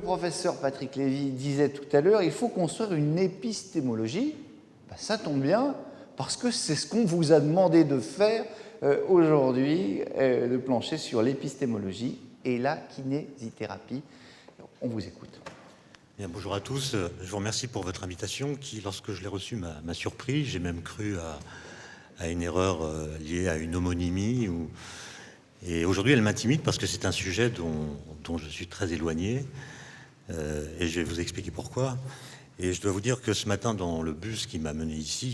professeur Patrick Lévy disait tout à l'heure, il faut construire une épistémologie. Ben, ça tombe bien, parce que c'est ce qu'on vous a demandé de faire aujourd'hui, de plancher sur l'épistémologie et la kinésithérapie. On vous écoute. Bien, bonjour à tous. Je vous remercie pour votre invitation qui, lorsque je l'ai reçue, m'a surpris. J'ai même cru à une erreur liée à une homonymie. Et aujourd'hui, elle m'intimide parce que c'est un sujet dont je suis très éloigné. Et je vais vous expliquer pourquoi. Et je dois vous dire que ce matin, dans le bus qui m'a mené ici,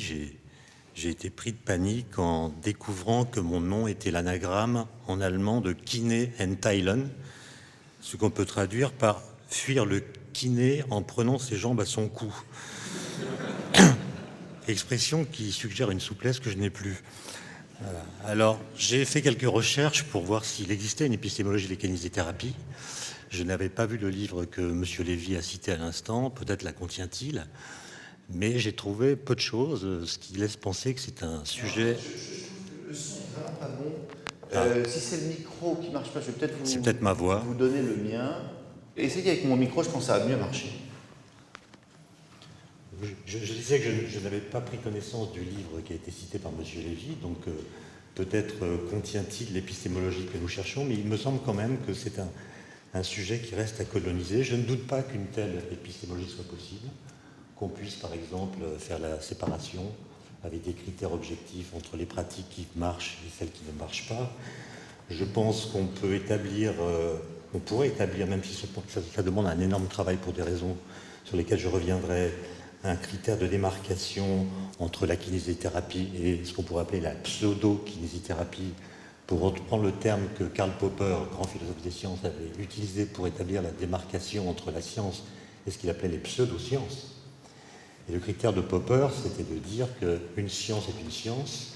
j'ai été pris de panique en découvrant que mon nom était l'anagramme en allemand de Kiné Enteilen, ce qu'on peut traduire par fuir le kiné en prenant ses jambes à son cou. Expression qui suggère une souplesse que je n'ai plus. Voilà. Alors, j'ai fait quelques recherches pour voir s'il existait une épistémologie de la kinésithérapie. Je n'avais pas vu le livre que M. Lévy a cité à l'instant, peut-être la contient-il, mais j'ai trouvé peu de choses, ce qui laisse penser que c'est un sujet... Alors, je trouve que le son n'est vraiment pas bon. Si c'est le micro qui ne marche pas, je vais peut-être c'est peut-être ma voix. Vous donner le mien. Essayez avec mon micro, je pense que ça va mieux marcher. Je disais que je n'avais pas pris connaissance du livre qui a été cité par M. Lévy, donc peut-être contient-il l'épistémologie que nous cherchons, mais il me semble quand même que c'est un sujet qui reste à coloniser. Je ne doute pas qu'une telle épistémologie soit possible, qu'on puisse par exemple faire la séparation avec des critères objectifs entre les pratiques qui marchent et celles qui ne marchent pas. Je pense qu'on peut établir, on pourrait établir, même si ça demande un énorme travail pour des raisons sur lesquelles je reviendrai, un critère de démarcation entre la kinésithérapie et ce qu'on pourrait appeler la pseudo-kinésithérapie, pour reprendre le terme que Karl Popper, grand philosophe des sciences, avait utilisé pour établir la démarcation entre la science et ce qu'il appelait les pseudo-sciences. Et le critère de Popper, c'était de dire qu'une science est une science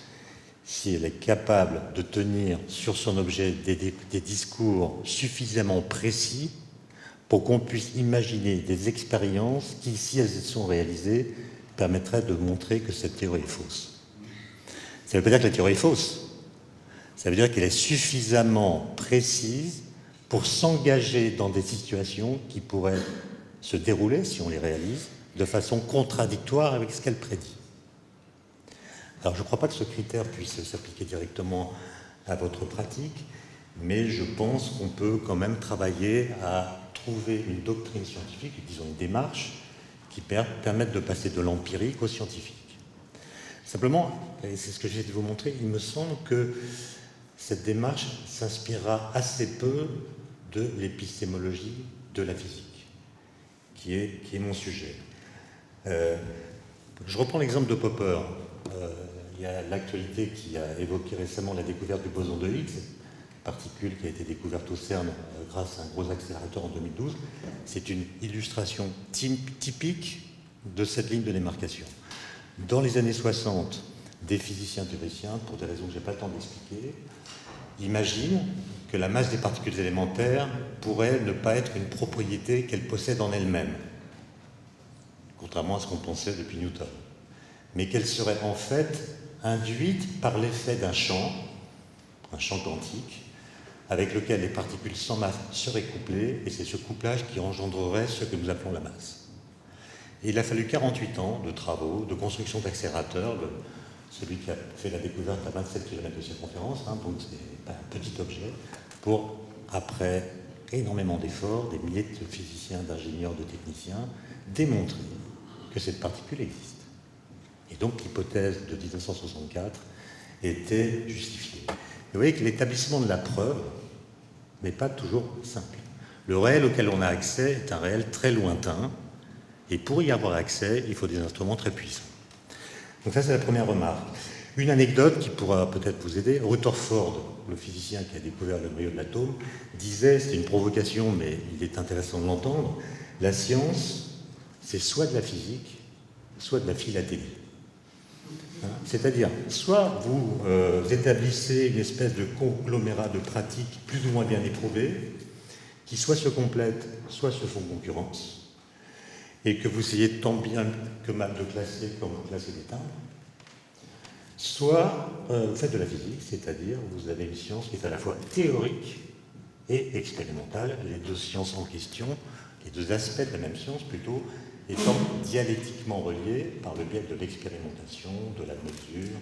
si elle est capable de tenir sur son objet des discours suffisamment précis pour qu'on puisse imaginer des expériences qui, si elles sont réalisées, permettraient de montrer que cette théorie est fausse. Ça ne veut pas dire que la théorie est fausse. Ça veut dire qu'elle est suffisamment précise pour s'engager dans des situations qui pourraient se dérouler, si on les réalise, de façon contradictoire avec ce qu'elle prédit. Alors, je ne crois pas que ce critère puisse s'appliquer directement à votre pratique, mais je pense qu'on peut quand même travailler à trouver une doctrine scientifique, disons une démarche, qui permette de passer de l'empirique au scientifique. Simplement, et c'est ce que j'ai de vous montrer, il me semble que cette démarche s'inspirera assez peu de l'épistémologie de la physique, qui est mon sujet. Je reprends l'exemple de Popper. Il y a l'actualité qui a évoqué récemment la découverte du boson de Higgs, particule qui a été découverte au CERN grâce à un gros accélérateur en 2012. C'est une illustration typique de cette ligne de démarcation. Dans les années 60, des physiciens théoriciens, pour des raisons que je n'ai pas le temps d'expliquer, imaginent que la masse des particules élémentaires pourrait ne pas être une propriété qu'elles possèdent en elles-mêmes, contrairement à ce qu'on pensait depuis Newton, mais qu'elle serait en fait induite par l'effet d'un champ quantique, avec lequel les particules sans masse seraient couplées, et c'est ce couplage qui engendrerait ce que nous appelons la masse. Et il a fallu 48 ans de travaux, de construction d'accélérateurs, celui qui a fait la découverte à 27 km de circonférence, donc c'est pas un petit objet, pour, après énormément d'efforts, des milliers de physiciens, d'ingénieurs, de techniciens, démontrer que cette particule existe. Et donc l'hypothèse de 1964 était justifiée. Vous voyez que l'établissement de la preuve n'est pas toujours simple. Le réel auquel on a accès est un réel très lointain, et pour y avoir accès, il faut des instruments très puissants. Donc ça, c'est la première remarque. Une anecdote qui pourra peut-être vous aider. Rutherford, le physicien qui a découvert le noyau de l'atome, disait, c'est une provocation, mais il est intéressant de l'entendre, la science, c'est soit de la physique, soit de la philatélie. C'est-à-dire, soit vous établissez une espèce de conglomérat de pratiques plus ou moins bien éprouvées, qui soit se complètent, soit se font concurrence, et que vous essayez tant bien que mal de classer comme vous classez des timbres, soit vous faites de la physique, c'est-à-dire vous avez une science qui est à la fois théorique et expérimentale. Les deux sciences en question les deux aspects de la même science plutôt, étant dialectiquement reliés par le biais de l'expérimentation, de la mesure,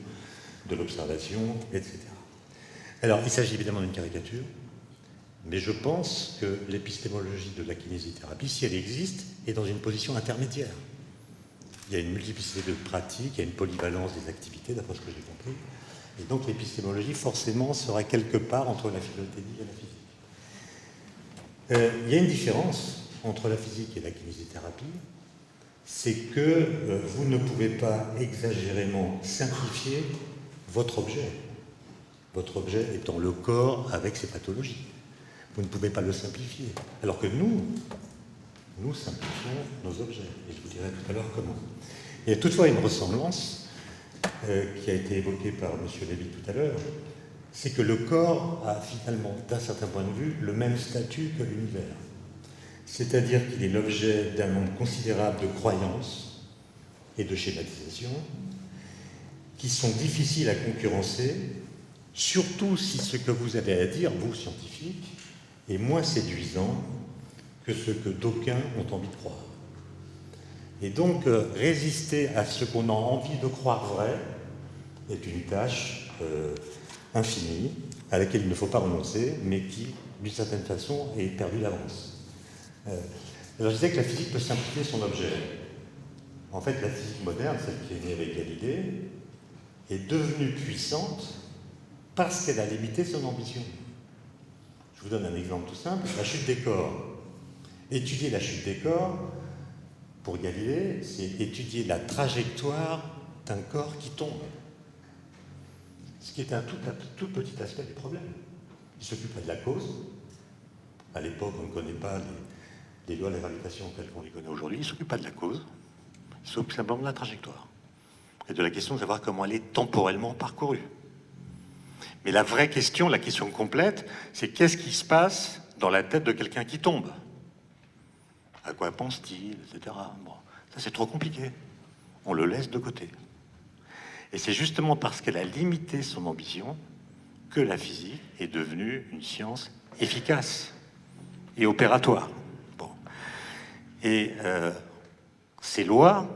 de l'observation, etc. Alors, il s'agit évidemment d'une caricature, mais je pense que l'épistémologie de la kinésithérapie, si elle existe, est dans une position intermédiaire. Il y a une multiplicité de pratiques, il y a une polyvalence des activités, d'après ce que j'ai compris. Et donc l'épistémologie, forcément, sera quelque part entre la philothélie et la physique. Il y a une différence entre la physique et la kinésithérapie, c'est que vous ne pouvez pas exagérément simplifier votre objet. Votre objet étant le corps avec ses pathologies. Vous ne pouvez pas le simplifier. Alors que nous simplifions nos objets. Et je vous dirai tout à l'heure comment. Il y a toutefois une ressemblance qui a été évoquée par M. Lévy tout à l'heure, c'est que le corps a finalement, d'un certain point de vue, le même statut que l'univers. C'est-à-dire qu'il est l'objet d'un nombre considérable de croyances et de schématisations qui sont difficiles à concurrencer, surtout si ce que vous avez à dire, vous, scientifiques, est moins séduisant que ce que d'aucuns ont envie de croire. Et donc, résister à ce qu'on a envie de croire vrai est une tâche infinie, à laquelle il ne faut pas renoncer, mais qui, d'une certaine façon, est perdue d'avance. Alors, je disais que la physique peut simplifier son objet. En fait, la physique moderne, celle qui est née avec Galilée, est devenue puissante parce qu'elle a limité son ambition. Je vous donne un exemple tout simple, la chute des corps. Étudier la chute des corps, pour Galilée, c'est étudier la trajectoire d'un corps qui tombe. Ce qui est un tout petit aspect du problème. Il ne s'occupe pas de la cause. À l'époque, on ne connaît pas les lois de la gravitation telles qu'on les connaît aujourd'hui. Il ne s'occupe pas de la cause. Il s'occupe simplement de la trajectoire. Et de la question de savoir comment elle est temporellement parcourue. Mais la vraie question, la question complète, c'est qu'est-ce qui se passe dans la tête de quelqu'un qui tombe ? À quoi pense-t-il, etc. Bon, ça c'est trop compliqué. On le laisse de côté. Et c'est justement parce qu'elle a limité son ambition que la physique est devenue une science efficace et opératoire. Bon. Et ces lois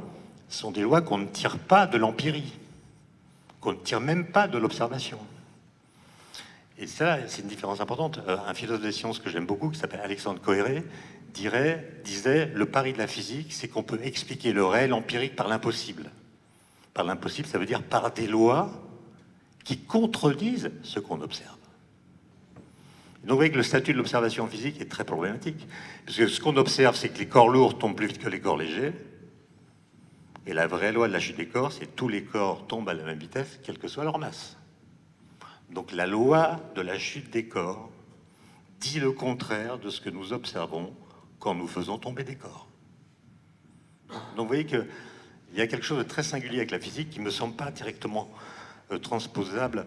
sont des lois qu'on ne tire pas de l'empirie, qu'on ne tire même pas de l'observation. Et ça, c'est une différence importante. Un philosophe des sciences que j'aime beaucoup, qui s'appelle Alexandre Coiré, disait « Le pari de la physique, c'est qu'on peut expliquer le réel empirique par l'impossible. » Par l'impossible, ça veut dire par des lois qui contredisent ce qu'on observe. Et donc vous voyez que le statut de l'observation physique est très problématique. Parce que ce qu'on observe, c'est que les corps lourds tombent plus vite que les corps légers. Et la vraie loi de la chute des corps, c'est que tous les corps tombent à la même vitesse, quelle que soit leur masse. Donc la loi de la chute des corps dit le contraire de ce que nous observons quand nous faisons tomber des corps. Donc vous voyez qu'il y a quelque chose de très singulier avec la physique qui ne me semble pas directement transposable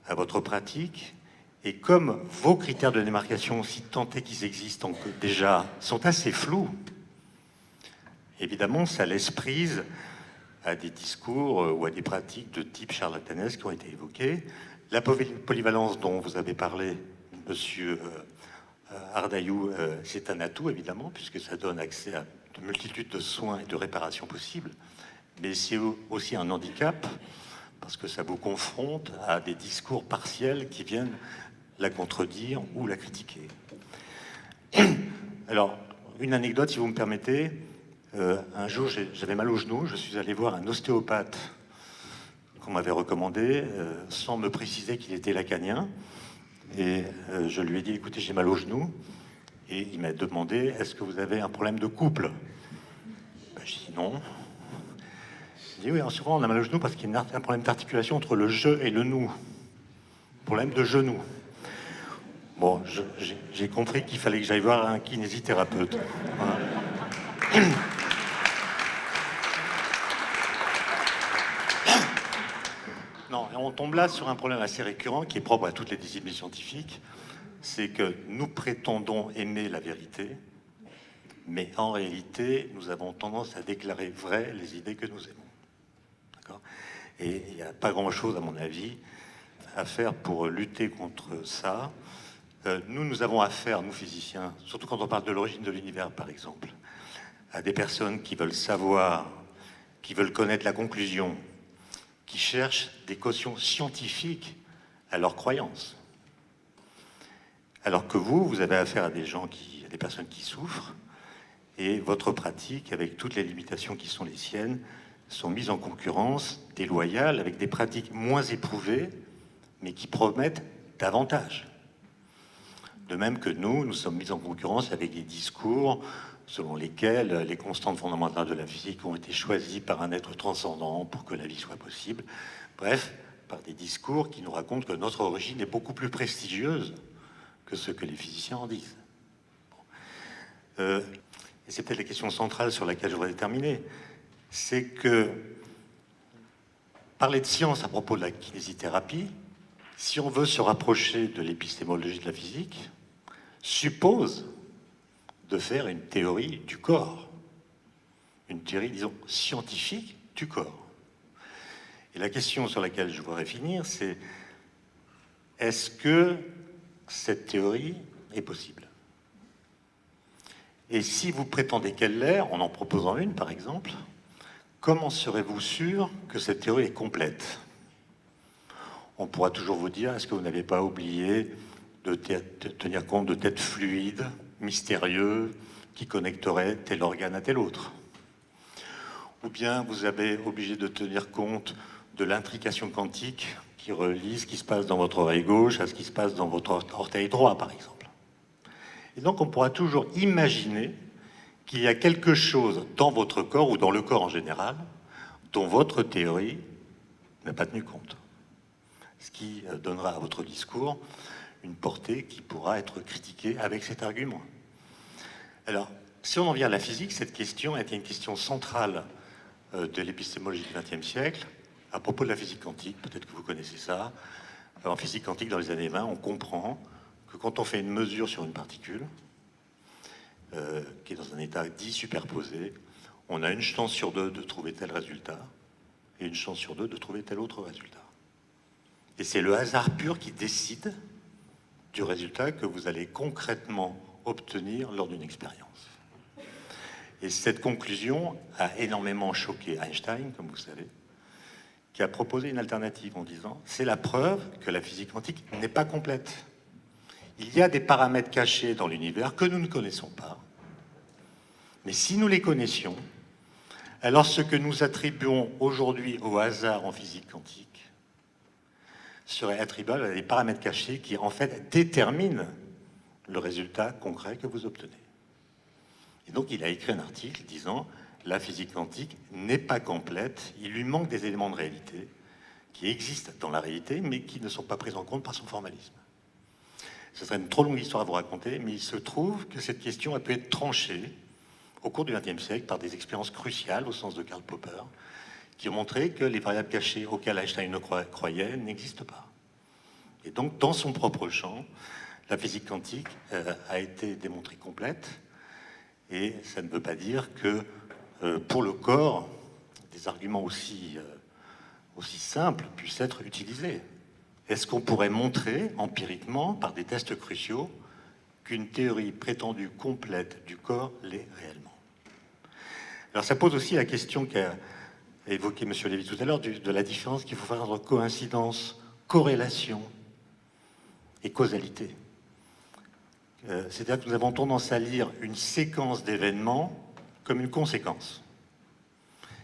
à votre pratique. Et comme vos critères de démarcation, si tant est qu'ils existent déjà, sont assez flous, évidemment, ça laisse prise à des discours ou à des pratiques de type charlatanesque qui ont été évoquées. La polyvalence dont vous avez parlé, monsieur Ardayou, c'est un atout, évidemment, puisque ça donne accès à une multitude de soins et de réparations possibles. Mais c'est aussi un handicap, parce que ça vous confronte à des discours partiels qui viennent la contredire ou la critiquer. Alors, une anecdote, si vous me permettez. Un jour, j'avais mal au genou, je suis allé voir un ostéopathe qu'on m'avait recommandé, sans me préciser qu'il était lacanien. Et je lui ai dit, écoutez, j'ai mal au genou. Et il m'a demandé, est-ce que vous avez un problème de couple? Ben, je dis non. Il dit, oui, souvent on a mal au genou parce qu'il y a un problème d'articulation entre le je et le nous. Problème de genou. Bon, j'ai compris qu'il fallait que j'aille voir un kinésithérapeute. Voilà. Non, on tombe là sur un problème assez récurrent qui est propre à toutes les disciplines scientifiques, c'est que nous prétendons aimer la vérité, mais en réalité, nous avons tendance à déclarer vraies les idées que nous aimons. D'accord ? Et il n'y a pas grand-chose, à mon avis, à faire pour lutter contre ça. Nous avons affaire, nous physiciens, surtout quand on parle de l'origine de l'univers, par exemple, à des personnes qui veulent savoir, qui veulent connaître la conclusion, qui cherchent des cautions scientifiques à leurs croyances. Alors que vous avez affaire à des gens à des personnes qui souffrent, et votre pratique, avec toutes les limitations qui sont les siennes, sont mises en concurrence déloyale avec des pratiques moins éprouvées, mais qui promettent davantage. De même que nous sommes mis en concurrence avec des discours selon lesquels les constantes fondamentales de la physique ont été choisies par un être transcendant pour que la vie soit possible. Bref, par des discours qui nous racontent que notre origine est beaucoup plus prestigieuse que ce que les physiciens en disent. Et c'est peut-être la question centrale sur laquelle je voudrais terminer. C'est que parler de science à propos de la kinésithérapie, si on veut se rapprocher de l'épistémologie de la physique, suppose de faire une théorie du corps. Une théorie, disons, scientifique du corps. Et la question sur laquelle je voudrais finir, c'est est-ce que cette théorie est possible? Et si vous prétendez qu'elle l'est, en en proposant une par exemple, comment serez-vous sûr que cette théorie est complète? On pourra toujours vous dire, est-ce que vous n'avez pas oublié de tenir compte de têtes fluides, mystérieux, qui connecteraient tel organe à tel autre? Ou bien vous avez obligé de tenir compte de l'intrication quantique qui relie ce qui se passe dans votre oreille gauche à ce qui se passe dans votre orteil droit, par exemple. Et donc on pourra toujours imaginer qu'il y a quelque chose dans votre corps, ou dans le corps en général, dont votre théorie n'a pas tenu compte. Ce qui donnera à votre discours une portée qui pourra être critiquée avec cet argument. Alors, si on en vient à la physique, cette question était une question centrale de l'épistémologie du XXe siècle, à propos de la physique quantique, peut-être que vous connaissez ça. En physique quantique, dans les années 20, on comprend que quand on fait une mesure sur une particule, qui est dans un état dit superposé, on a une chance sur deux de trouver tel résultat, et une chance sur deux de trouver tel autre résultat. Et c'est le hasard pur qui décide du résultat que vous allez concrètement obtenir lors d'une expérience. Et cette conclusion a énormément choqué Einstein, comme vous savez, qui a proposé une alternative en disant « c'est la preuve que la physique quantique n'est pas complète. Il y a des paramètres cachés dans l'univers que nous ne connaissons pas. Mais si nous les connaissions, alors ce que nous attribuons aujourd'hui au hasard en physique quantique serait attribuable à des paramètres cachés qui, en fait, déterminent le résultat concret que vous obtenez. » Et donc, il a écrit un article disant « La physique quantique n'est pas complète, il lui manque des éléments de réalité qui existent dans la réalité, mais qui ne sont pas pris en compte par son formalisme. » Ce serait une trop longue histoire à vous raconter, mais il se trouve que cette question a pu être tranchée au cours du XXe siècle par des expériences cruciales, au sens de Karl Popper, qui ont montré que les variables cachées auxquelles Einstein ne croyait n'existent pas. Et donc, dans son propre champ, la physique quantique a été démontrée complète, et ça ne veut pas dire que pour le corps, des arguments aussi simples puissent être utilisés. Est-ce qu'on pourrait montrer empiriquement, par des tests cruciaux, qu'une théorie prétendue complète du corps l'est réellement? Alors ça pose aussi la question qu'a évoquée M. Lévy tout à l'heure, de la différence qu'il faut faire entre coïncidence, corrélation et causalité. C'est-à-dire que nous avons tendance à lire une séquence d'événements comme une conséquence.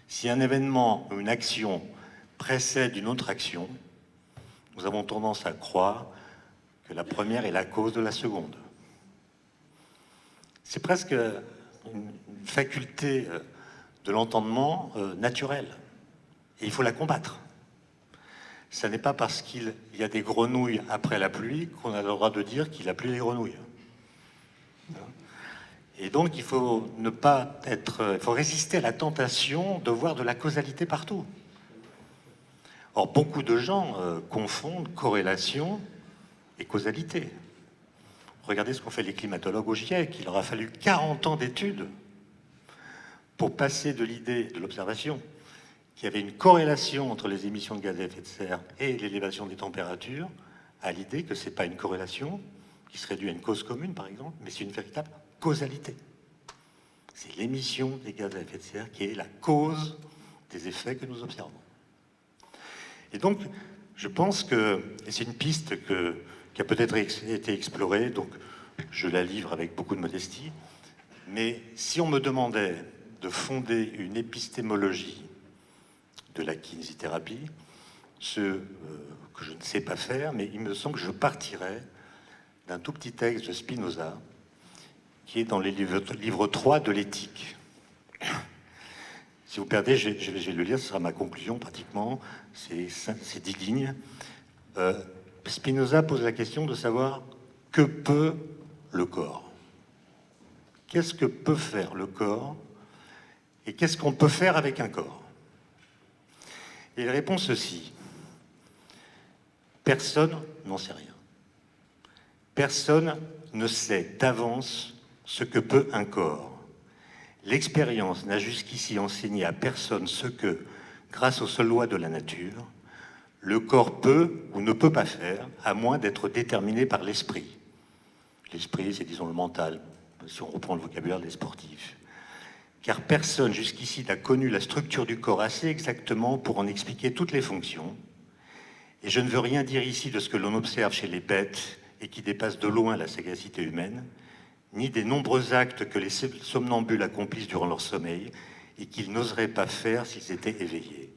Si un événement ou une action précède une autre action, nous avons tendance à croire que la première est la cause de la seconde. C'est presque une faculté de l'entendement naturelle. Et il faut la combattre. Ce n'est pas parce qu'il y a des grenouilles après la pluie qu'on a le droit de dire qu'il a plu les grenouilles. Et donc il faut il faut résister à la tentation de voir de la causalité partout. Or, beaucoup de gens confondent corrélation et causalité. Regardez ce qu'ont fait les climatologues au GIEC. Il leur a fallu 40 ans d'études pour passer de l'idée de l'observation qu'il y avait une corrélation entre les émissions de gaz à effet de serre et l'élévation des températures à l'idée que ce n'est pas une corrélation, qui serait due à une cause commune, par exemple, mais c'est une véritable causalité. C'est l'émission des gaz à effet de serre qui est la cause des effets que nous observons. Et donc, je pense que, et c'est une piste qui a peut-être été explorée, donc je la livre avec beaucoup de modestie, mais si on me demandait de fonder une épistémologie de la kinésithérapie, ce que je ne sais pas faire, mais il me semble que je partirais d'un tout petit texte de Spinoza, qui est dans les livres 3 de l'éthique. Si vous perdez, je vais le lire, ce sera ma conclusion pratiquement, c'est 10 lignes. Spinoza pose la question de savoir que peut le corps. Qu'est-ce que peut faire le corps et qu'est-ce qu'on peut faire avec un corps? Et il répond ceci. Personne n'en sait rien. Personne ne sait d'avance ce que peut un corps. L'expérience n'a jusqu'ici enseigné à personne ce que, grâce aux seules lois de la nature, le corps peut ou ne peut pas faire, à moins d'être déterminé par l'esprit. L'esprit, c'est disons le mental, si on reprend le vocabulaire des sportifs. Car personne jusqu'ici n'a connu la structure du corps assez exactement pour en expliquer toutes les fonctions. Et je ne veux rien dire ici de ce que l'on observe chez les bêtes et qui dépasse de loin la sagacité humaine, ni des nombreux actes que les somnambules accomplissent durant leur sommeil et qu'ils n'oseraient pas faire s'ils étaient éveillés.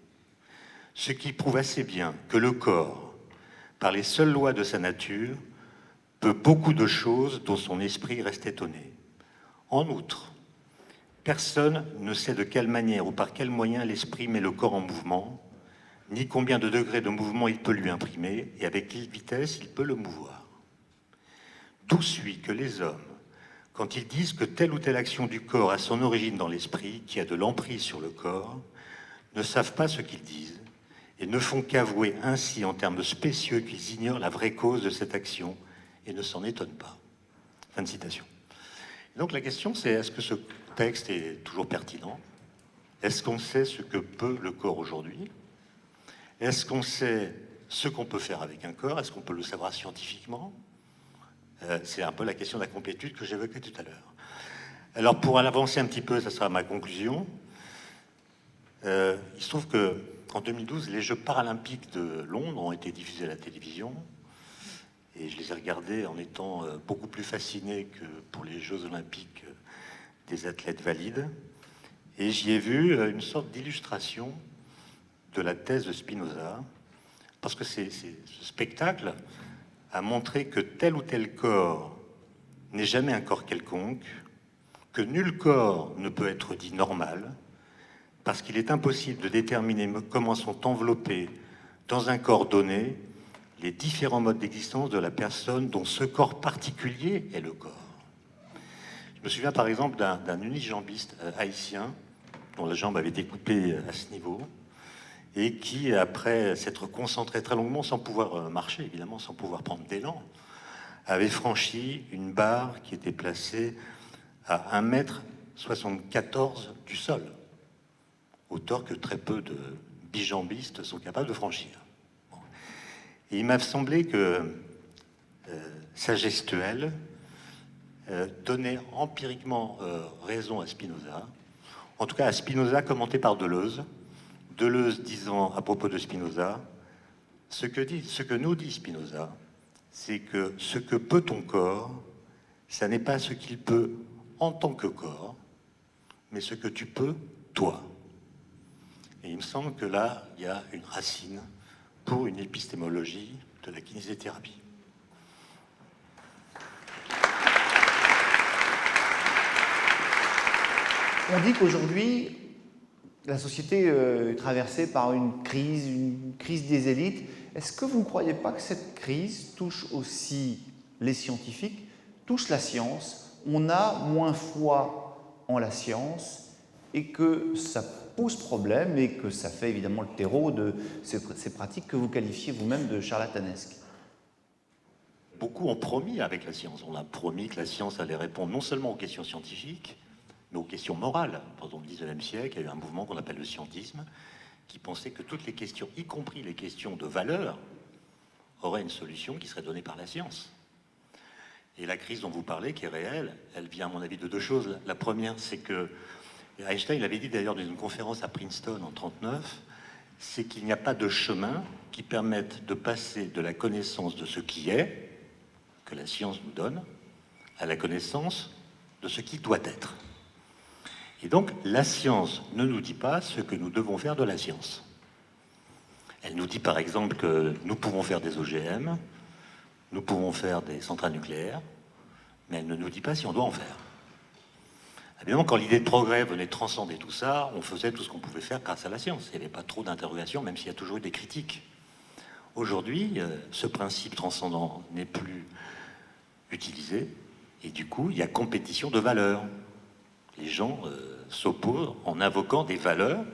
Ce qui prouve assez bien que le corps, par les seules lois de sa nature, peut beaucoup de choses dont son esprit reste étonné. En outre, personne ne sait de quelle manière ou par quel moyen l'esprit met le corps en mouvement, ni combien de degrés de mouvement il peut lui imprimer, et avec quelle vitesse il peut le mouvoir. D'où suit que les hommes, quand ils disent que telle ou telle action du corps a son origine dans l'esprit, qui a de l'emprise sur le corps, ne savent pas ce qu'ils disent, et ne font qu'avouer ainsi en termes spécieux qu'ils ignorent la vraie cause de cette action, et ne s'en étonnent pas. Fin de citation. Et donc la question c'est, est-ce que ce texte est toujours pertinent? Est-ce qu'on sait ce que peut le corps aujourd'hui? Est-ce qu'on sait ce qu'on peut faire avec un corps? Est-ce qu'on peut le savoir scientifiquement? C'est un peu la question de la complétude que j'évoquais tout à l'heure. Alors pour avancer un petit peu, ça sera ma conclusion. Il se trouve qu'en 2012, les Jeux paralympiques de Londres ont été diffusés à la télévision. Et je les ai regardés en étant beaucoup plus fasciné que pour les Jeux olympiques des athlètes valides. Et j'y ai vu une sorte d'illustration de la thèse de Spinoza, parce que ce spectacle a montré que tel ou tel corps n'est jamais un corps quelconque, que nul corps ne peut être dit normal, parce qu'il est impossible de déterminer comment sont enveloppés dans un corps donné les différents modes d'existence de la personne dont ce corps particulier est le corps. Je me souviens par exemple d'un unijambiste haïtien dont la jambe avait été coupée à ce niveau, et qui, après s'être concentré très longuement, sans pouvoir marcher, évidemment, sans pouvoir prendre d'élan, avait franchi une barre qui était placée à 1,74 m du sol, hauteur que très peu de bijambistes sont capables de franchir. Bon. Et il m'a semblé que sa gestuelle donnait empiriquement raison à Spinoza, en tout cas à Spinoza commenté par Deleuze. Deleuze disant à propos de Spinoza, ce que nous dit Spinoza, c'est que ce que peut ton corps, ça n'est pas ce qu'il peut en tant que corps, mais ce que tu peux, toi. Et il me semble que là, il y a une racine pour une épistémologie de la kinésithérapie. On dit qu'aujourd'hui, la société est traversée par une crise des élites. Est-ce que vous ne croyez pas que cette crise touche aussi les scientifiques, touche la science? On a moins foi en la science et que ça pose problème et que ça fait évidemment le terreau de ces pratiques que vous qualifiez vous-même de charlatanesques. Beaucoup ont promis avec la science. On a promis que la science allait répondre non seulement aux questions scientifiques, mais aux questions morales. Pendant le XIXe siècle, il y a eu un mouvement qu'on appelle le scientisme, qui pensait que toutes les questions, y compris les questions de valeur, auraient une solution qui serait donnée par la science. Et la crise dont vous parlez, qui est réelle, elle vient à mon avis de deux choses. La première, c'est que Einstein l'avait dit d'ailleurs dans une conférence à Princeton en 1939, c'est qu'il n'y a pas de chemin qui permette de passer de la connaissance de ce qui est, que la science nous donne, à la connaissance de ce qui doit être. Et donc, la science ne nous dit pas ce que nous devons faire de la science. Elle nous dit par exemple que nous pouvons faire des OGM, nous pouvons faire des centrales nucléaires, mais elle ne nous dit pas si on doit en faire. Évidemment, quand l'idée de progrès venait transcender tout ça, on faisait tout ce qu'on pouvait faire grâce à la science. Il n'y avait pas trop d'interrogations, même s'il y a toujours eu des critiques. Aujourd'hui, ce principe transcendant n'est plus utilisé, et du coup, il y a compétition de valeurs. Les gens s'opposent en invoquant des valeurs,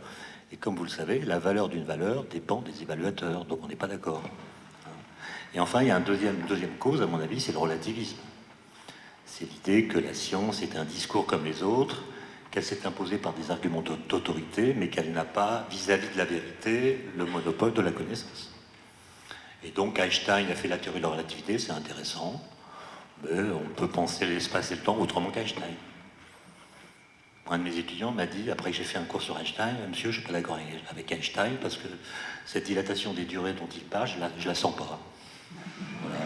et comme vous le savez, la valeur d'une valeur dépend des évaluateurs, donc on n'est pas d'accord. Et enfin, il y a une deuxième cause, à mon avis, c'est le relativisme. C'est l'idée que la science est un discours comme les autres, qu'elle s'est imposée par des arguments d'autorité, mais qu'elle n'a pas, vis-à-vis de la vérité, le monopole de la connaissance. Et donc Einstein a fait la théorie de la relativité, c'est intéressant, mais on peut penser l'espace et le temps autrement qu'Einstein. Un de mes étudiants m'a dit, après que j'ai fait un cours sur Einstein, monsieur, je ne suis pas d'accord avec Einstein, parce que cette dilatation des durées dont il parle, je la sens pas. Voilà.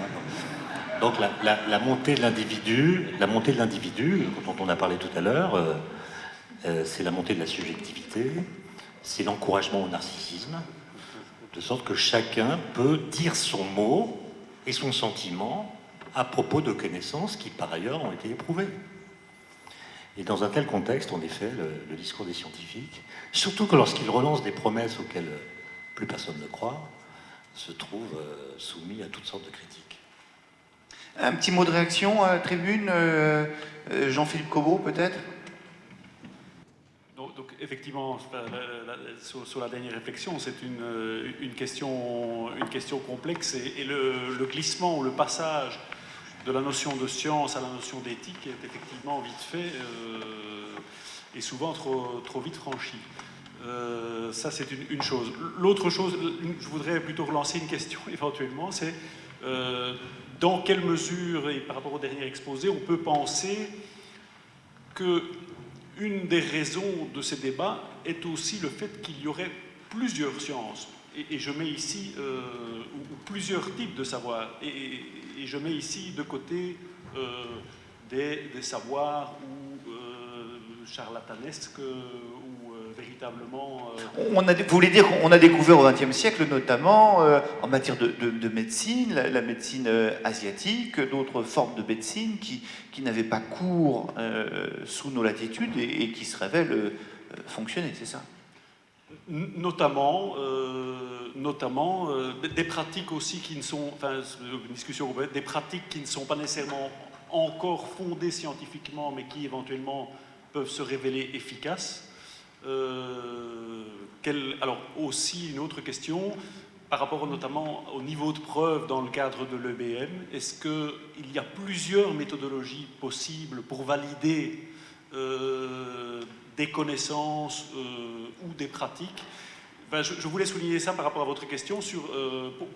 Donc la montée de l'individu, dont on a parlé tout à l'heure, c'est la montée de la subjectivité, c'est l'encouragement au narcissisme, de sorte que chacun peut dire son mot et son sentiment à propos de connaissances qui, par ailleurs, ont été éprouvées. Et dans un tel contexte, en effet, le discours des scientifiques, surtout que lorsqu'ils relancent des promesses auxquelles plus personne ne croit, se trouve soumis à toutes sortes de critiques. Un petit mot de réaction à la tribune, Jean-Philippe Cobot peut-être? Donc effectivement, sur la dernière réflexion, c'est une question complexe et le glissement ou le passage de la notion de science à la notion d'éthique est effectivement vite fait et souvent trop vite franchi. Ça, c'est une chose. L'autre chose, je voudrais plutôt relancer une question éventuellement, c'est dans quelle mesure, et par rapport au dernier exposé, on peut penser que une des raisons de ces débats est aussi le fait qu'il y aurait plusieurs sciences, et je mets ici ou plusieurs types de savoirs, et je mets ici de côté des savoirs ou charlatanesques ou véritablement... Vous voulez dire qu'on a découvert au XXe siècle, notamment en matière de médecine, la médecine asiatique, d'autres formes de médecine qui n'avaient pas cours sous nos latitudes et qui se révèlent fonctionner, c'est ça? Notamment des pratiques aussi qui ne sont, enfin, une discussion, des pratiques qui ne sont pas nécessairement encore fondées scientifiquement, mais qui éventuellement peuvent se révéler efficaces. Alors aussi une autre question par rapport notamment au niveau de preuve dans le cadre de l'EBM. Est-ce qu'il y a plusieurs méthodologies possibles pour valider des connaissances ou des pratiques? Je voulais souligner ça par rapport à votre question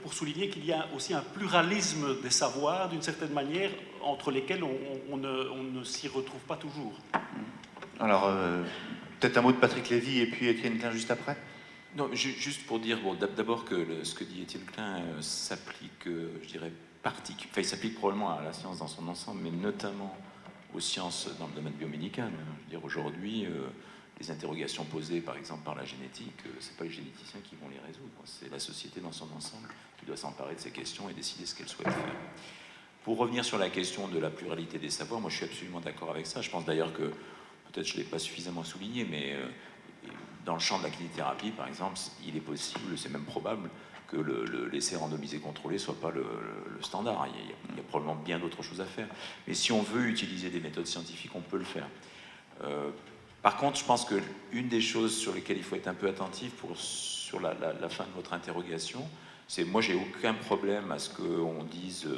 pour souligner qu'il y a aussi un pluralisme des savoirs d'une certaine manière entre lesquels on ne s'y retrouve pas toujours. Alors, peut-être un mot de Patrick Lévy et puis Étienne Klein juste après. Non, juste pour dire, bon, d'abord que ce que dit Étienne Klein s'applique, je dirais, il s'applique probablement à la science dans son ensemble, mais notamment aux sciences dans le domaine biomédical. Je veux dire, aujourd'hui, les interrogations posées, par exemple, par la génétique, c'est pas les généticiens qui vont les résoudre, c'est la société dans son ensemble qui doit s'emparer de ces questions et décider ce qu'elle souhaite faire. Pour revenir sur la question de la pluralité des savoirs, moi je suis absolument d'accord avec ça. Je pense d'ailleurs que, peut-être je ne l'ai pas suffisamment souligné, mais dans le champ de la kinésithérapie, par exemple, il est possible, c'est même probable, que l'essai randomisé contrôlé ne soit pas le standard. Il y a probablement bien d'autres choses à faire. Mais si on veut utiliser des méthodes scientifiques, on peut le faire. Par contre, je pense qu'une des choses sur lesquelles il faut être un peu attentif sur la fin de votre interrogation, c'est moi, j'ai aucun problème à ce qu'on dise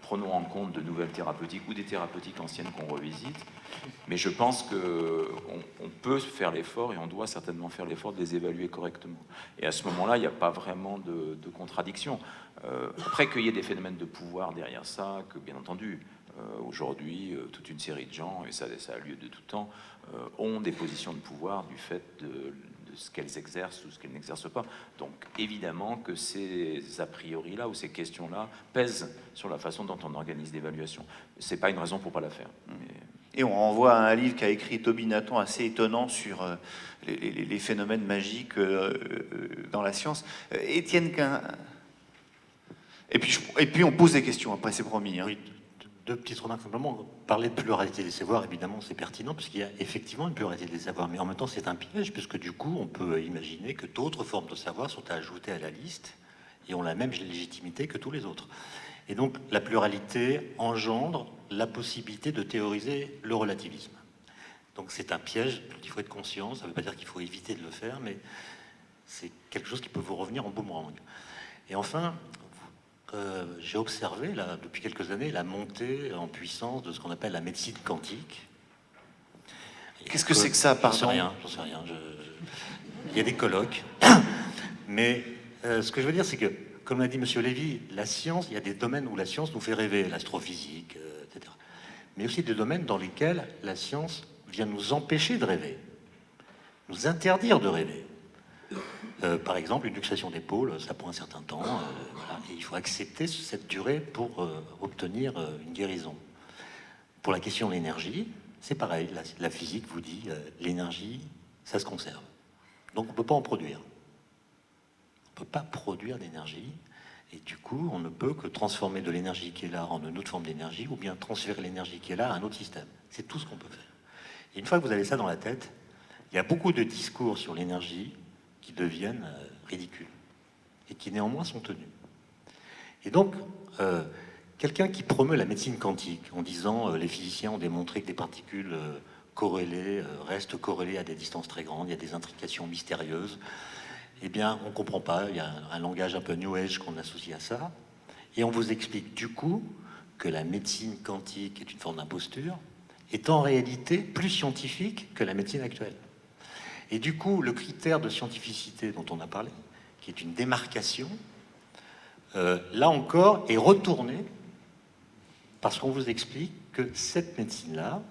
prenons en compte de nouvelles thérapeutiques ou des thérapeutiques anciennes qu'on revisite. Mais je pense qu'on peut faire l'effort et on doit certainement faire l'effort de les évaluer correctement. Et à ce moment-là, il n'y a pas vraiment de contradiction. Après qu'il y ait des phénomènes de pouvoir derrière ça, que bien entendu, aujourd'hui, toute une série de gens, et ça a lieu de tout temps, ont des positions de pouvoir du fait de ce qu'elles exercent ou ce qu'elles n'exercent pas. Donc évidemment que ces a priori-là ou ces questions-là pèsent sur la façon dont on organise l'évaluation. C'est pas une raison pour pas la faire. Et on renvoie à un livre qu'a écrit Toby Nathan assez étonnant sur les phénomènes magiques dans la science. Étienne Quin. Et puis on pose des questions après, c'est promis. Hein. Oui, deux petites remarques simplement. Parler de pluralité des savoirs, évidemment, c'est pertinent, puisqu'il y a effectivement une pluralité des savoirs, mais en même temps, c'est un piège, puisque du coup, on peut imaginer que d'autres formes de savoir sont ajoutées à la liste et ont la même légitimité que tous les autres. Et donc, la pluralité engendre la possibilité de théoriser le relativisme. Donc, c'est un piège dont il faut être conscient. Ça ne veut pas dire qu'il faut éviter de le faire, mais c'est quelque chose qui peut vous revenir en boomerang. Et enfin, j'ai observé là, depuis quelques années la montée en puissance de ce qu'on appelle la médecine quantique. Qu'est-ce que c'est que ça, pardon ? J'en sais rien. Il y a des colloques. Mais ce que je veux dire, c'est que, comme l'a dit M. Lévy, la science, il y a des domaines où la science nous fait rêver, l'astrophysique, etc. Mais aussi des domaines dans lesquels la science vient nous empêcher de rêver, nous interdire de rêver. Par exemple, une luxation d'épaule, ça prend un certain temps, voilà, et il faut accepter cette durée pour obtenir une guérison. Pour la question de l'énergie, c'est pareil, la physique vous dit l'énergie, ça se conserve. Donc on ne peut pas en produire. On ne peut pas produire d'énergie, et du coup, on ne peut que transformer de l'énergie qui est là en une autre forme d'énergie, ou bien transférer l'énergie qui est là à un autre système. C'est tout ce qu'on peut faire. Et une fois que vous avez ça dans la tête, il y a beaucoup de discours sur l'énergie qui deviennent ridicules et qui néanmoins sont tenus. Et donc, quelqu'un qui promeut la médecine quantique en disant les physiciens ont démontré que des particules corrélées restent corrélées à des distances très grandes, il y a des intrications mystérieuses, eh bien, on ne comprend pas, il y a un langage un peu New Age qu'on associe à ça, et on vous explique du coup que la médecine quantique est une forme d'imposture, est en réalité plus scientifique que la médecine actuelle. Et du coup, le critère de scientificité dont on a parlé, qui est une démarcation, là encore, est retourné parce qu'on vous explique que cette médecine-là,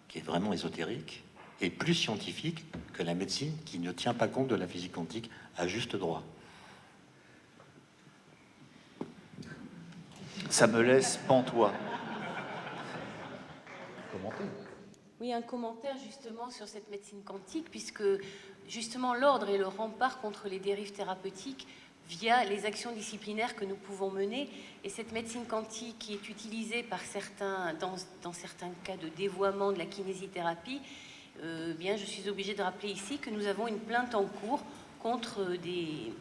qui est vraiment ésotérique, est plus scientifique que la médecine qui ne tient pas compte de la physique quantique à juste droit. Ça me laisse pantois. Commenter. Oui, un commentaire justement sur cette médecine quantique, puisque justement l'ordre est le rempart contre les dérives thérapeutiques via les actions disciplinaires que nous pouvons mener. Et cette médecine quantique qui est utilisée par certains, dans certains cas de dévoiement de la kinésithérapie, bien, je suis obligée de rappeler ici que nous avons une plainte en cours contre des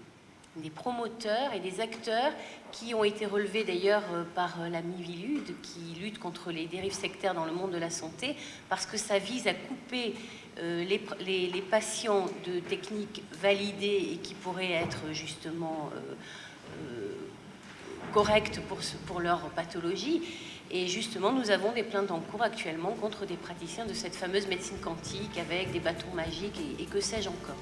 promoteurs et des acteurs qui ont été relevés d'ailleurs par la Mivilude, qui lutte contre les dérives sectaires dans le monde de la santé, parce que ça vise à couper les patients de techniques validées et qui pourraient être justement correctes pour leur pathologie. Et justement, nous avons des plaintes en cours actuellement contre des praticiens de cette fameuse médecine quantique avec des bâtons magiques et que sais-je encore.